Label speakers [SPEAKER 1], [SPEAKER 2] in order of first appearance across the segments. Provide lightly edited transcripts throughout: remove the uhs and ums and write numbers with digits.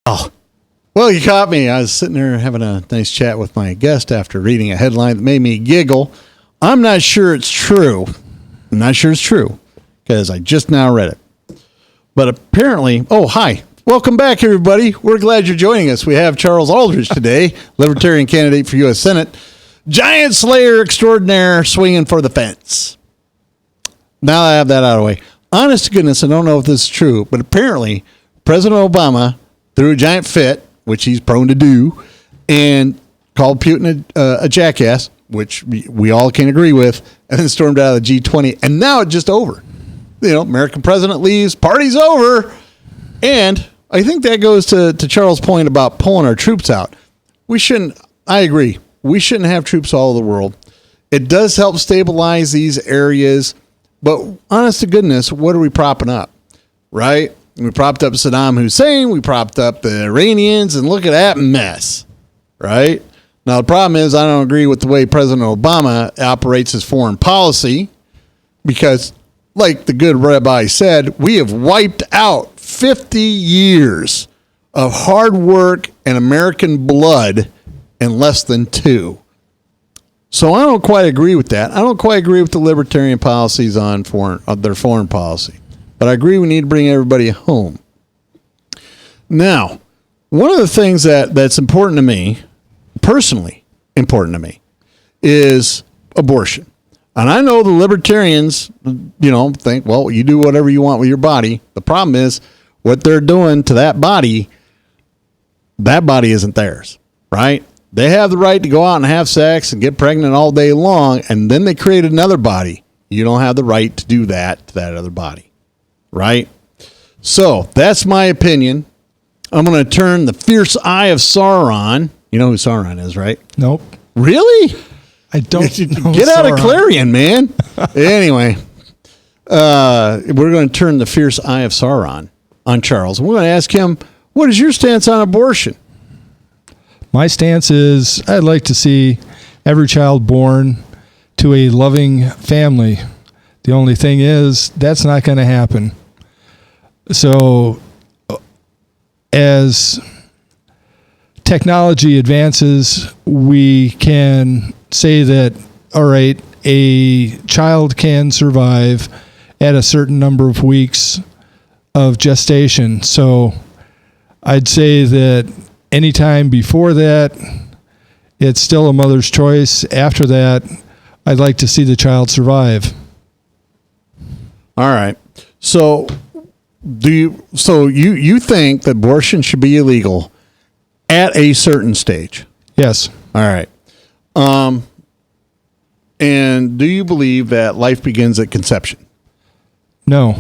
[SPEAKER 1] Oh, well, you caught me. I was sitting there having a nice chat with my guest after reading a headline that made me giggle. I'm not sure it's true. I'm not sure it's true because I just now read it. But apparently, oh, hi. Welcome back, everybody. We're glad you're joining us. We have Charles Aldrich today, Libertarian candidate for U.S. Senate, giant slayer extraordinaire swinging for the fence. Now I have that out of the way. Honest to goodness, I don't know if this is true, but apparently President Obama threw a giant fit, which he's prone to do, and called Putin a jackass, which we all can agree with, and then stormed out of the G20. And now it's just over. You know, American president leaves, party's over. And I think that goes to Charles' point about pulling our troops out. I agree, we shouldn't have troops all over the world. It does help stabilize these areas, but honest to goodness, what are we propping up, right? We propped up Saddam Hussein, we propped up the Iranians, and look at that mess, right? Now, the problem is I don't agree with the way President Obama operates his foreign policy because, like the good rabbi said, we have wiped out 50 years of hard work and American blood in less than 2. So I don't quite agree with that. I don't quite agree with the libertarian policies on their foreign policy. But I agree we need to bring everybody home. Now, one of the things that's important to me, personally important to me, is abortion. And I know the libertarians, think, well, you do whatever you want with your body. The problem is what they're doing to that body isn't theirs, right? They have the right to go out and have sex and get pregnant all day long, and then they create another body. You don't have the right to do that to that other body, right? So that's my opinion. I'm going to turn the fierce eye of Sauron. You know who Sauron is, right?
[SPEAKER 2] Nope.
[SPEAKER 1] Really?
[SPEAKER 2] I don't know.
[SPEAKER 1] Get out of Clarion, man. Anyway, we're going to turn the fierce eye of Sauron on Charles. We're going to ask him, what is your stance on abortion?
[SPEAKER 2] My stance is I'd like to see every child born to a loving family. The only thing is that's not going to happen. So as technology advances, we can say that, all right, a child can survive at a certain number of weeks of gestation. So I'd say that anytime before that, it's still a mother's choice. After that, I'd like to see the child survive.
[SPEAKER 1] All right. So you think that abortion should be illegal at a certain stage?
[SPEAKER 2] Yes.
[SPEAKER 1] All right. And do you believe that life begins at conception?
[SPEAKER 2] No.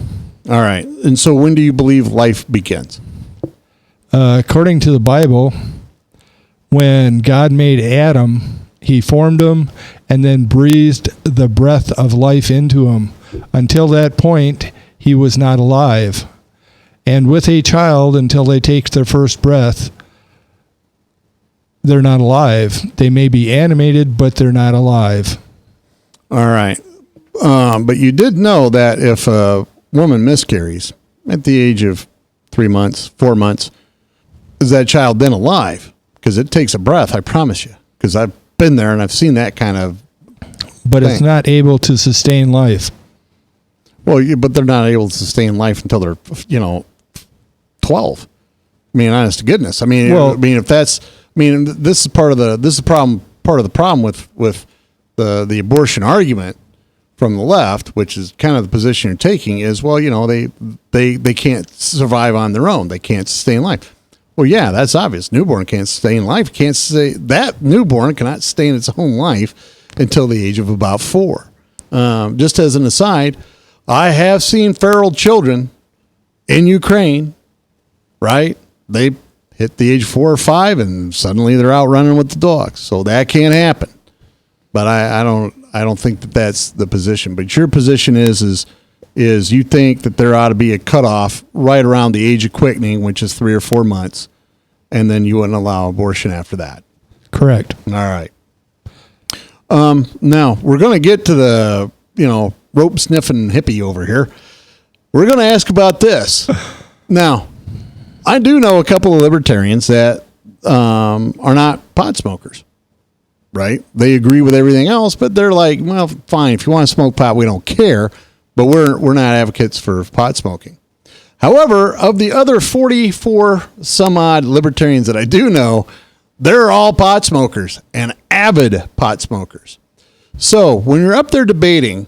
[SPEAKER 1] All right. And so when do you believe life begins?
[SPEAKER 2] According to the Bible, when God made Adam, he formed him and then breathed the breath of life into him. Until that point, he was not alive. And with a child, until they take their first breath, they're not alive. They may be animated, but they're not alive.
[SPEAKER 1] All right. But you did know that if a woman miscarries at the age of 3 months, 4 months, is that child then alive? Because it takes a breath, I promise you. Because I've been there and I've seen that kind of
[SPEAKER 2] But
[SPEAKER 1] thing.
[SPEAKER 2] It's not able to sustain life.
[SPEAKER 1] Well, but they're not able to sustain life until they're, 12. I mean, honest to goodness. I mean, if that's, this is part of the problem with the abortion argument from the left, which is kind of the position you're taking, is, well, they can't survive on their own. They can't sustain life. Well, yeah, that's obvious. Newborn can't sustain life. That newborn cannot sustain its own life until the age of about 4. Just as an aside, I have seen feral children in Ukraine, right? They hit the age of 4 or 5 and suddenly they're out running with the dogs. So that can't happen. But I don't think that that's the position. But your position is you think that there ought to be a cutoff right around the age of quickening, which is 3 or 4 months, and then you wouldn't allow abortion after that.
[SPEAKER 2] Correct.
[SPEAKER 1] All right. Now we're going to get to the rope sniffing hippie over here. We're going to ask about this. Now, I do know a couple of libertarians that are not pot smokers, right? They agree with everything else, but they're like, well, fine. If you want to smoke pot, we don't care, but we're not advocates for pot smoking. However, of the other 44 some odd libertarians that I do know, they're all pot smokers and avid pot smokers. So when you're up there debating,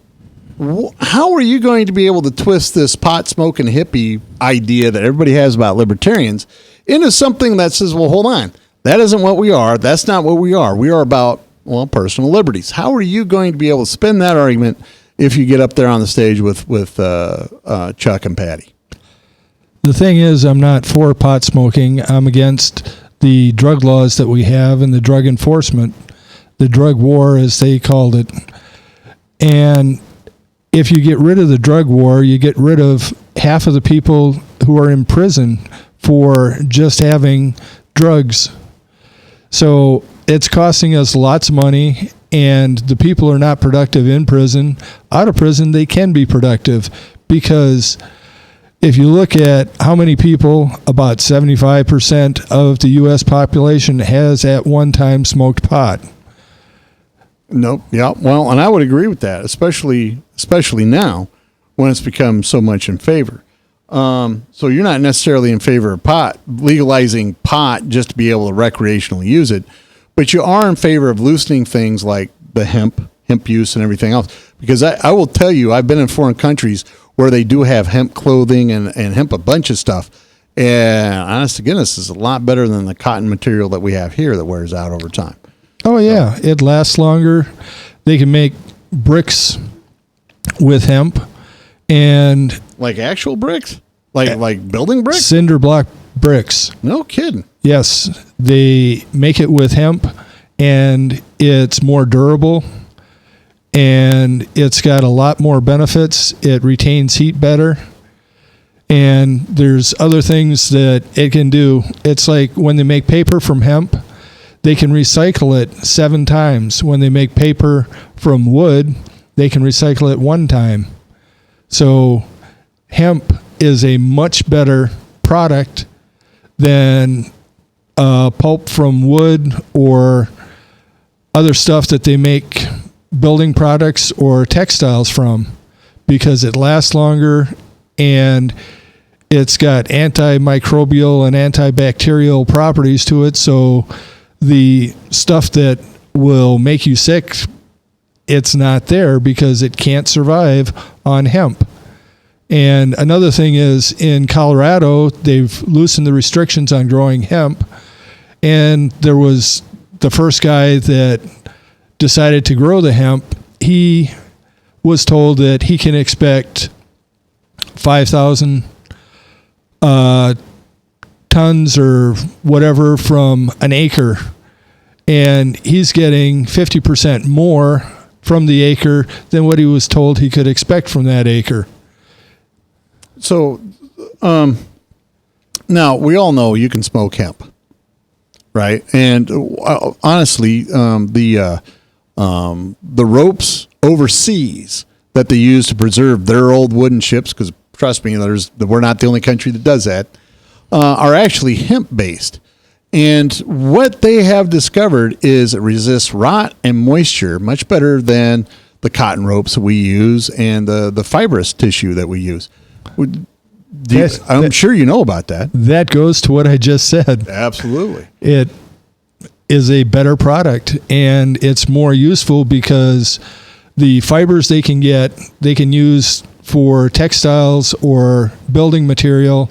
[SPEAKER 1] how are you going to be able to twist this pot smoking hippie idea that everybody has about libertarians into something that says, well, hold on, that isn't what we are. That's not what we are. We are about, well, personal liberties. How are you going to be able to spin that argument if you get up there on the stage with Chuck and Patty?
[SPEAKER 2] The thing is, I'm not for pot smoking. I'm against the drug laws that we have and the drug enforcement, the drug war, as they called it. And if you get rid of the drug war, you get rid of half of the people who are in prison for just having drugs. So it's costing us lots of money, and the people are not productive in prison. Out of prison, they can be productive, because if you look at how many people, about 75% of the U.S. population has at one time smoked pot.
[SPEAKER 1] Nope. Yeah. Well, and I would agree with that, especially now when it's become so much in favor. So you're not necessarily in favor of pot, legalizing pot just to be able to recreationally use it, but you are in favor of loosening things like the hemp use and everything else. Because I will tell you, I've been in foreign countries where they do have hemp clothing and hemp a bunch of stuff. And honest to goodness, is a lot better than the cotton material that we have here that wears out over time.
[SPEAKER 2] Oh, yeah. It lasts longer. They can make bricks with hemp. And
[SPEAKER 1] like actual bricks? Like building bricks?
[SPEAKER 2] Cinder block bricks.
[SPEAKER 1] No kidding.
[SPEAKER 2] Yes. They make it with hemp, and it's more durable, and it's got a lot more benefits. It retains heat better, and there's other things that it can do. It's like when they make paper from hemp, they can recycle it 7 times. When they make paper from wood, they can recycle it 1 time. So hemp is a much better product than pulp from wood or other stuff that they make building products or textiles from, because it lasts longer and it's got antimicrobial and antibacterial properties to it. So the stuff that will make you sick, it's not there because it can't survive on hemp. And another thing is, in Colorado, they've loosened the restrictions on growing hemp. And there was the first guy that decided to grow the hemp. He was told that he can expect 5,000 tons or whatever from an acre. And he's getting 50% more from the acre than what he was told he could expect from that acre.
[SPEAKER 1] So, now we all know you can smoke hemp, right? And honestly, the ropes overseas that they use to preserve their old wooden ships, because trust me, we're not the only country that does that, are actually hemp based. And what they have discovered is it resists rot and moisture much better than the cotton ropes that we use and the fibrous tissue that we use. I'm sure you know about that. That
[SPEAKER 2] goes to what I just said.
[SPEAKER 1] Absolutely.
[SPEAKER 2] It is a better product, and it's more useful because the fibers they can get, they can use for textiles or building material.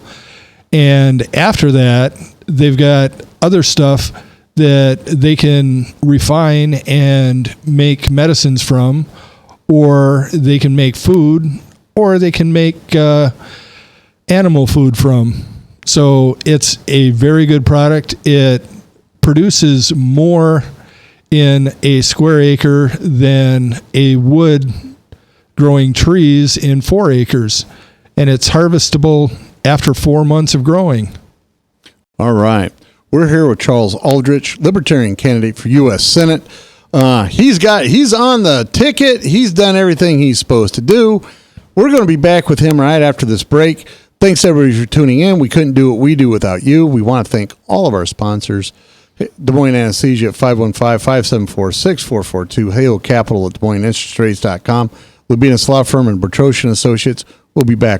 [SPEAKER 2] And after that, they've got other stuff that they can refine and make medicines from, or they can make food, or they can make animal food from. So it's a very good product. It produces more in a square acre than a wood growing trees in 4 acres. And it's harvestable after 4 months of growing.
[SPEAKER 1] All right. We're here with Charles Aldrich, Libertarian candidate for U.S. Senate. He's on the ticket. He's done everything he's supposed to do. We're going to be back with him right after this break. Thanks everybody for tuning in. We couldn't do what we do without you. We want to thank all of our sponsors. Des Moines Anesthesia at 515-574-6442. Halo Capital at DesMoinesInterestrates.com. Lubina Law Firm and Bertrosian Associates. We'll be back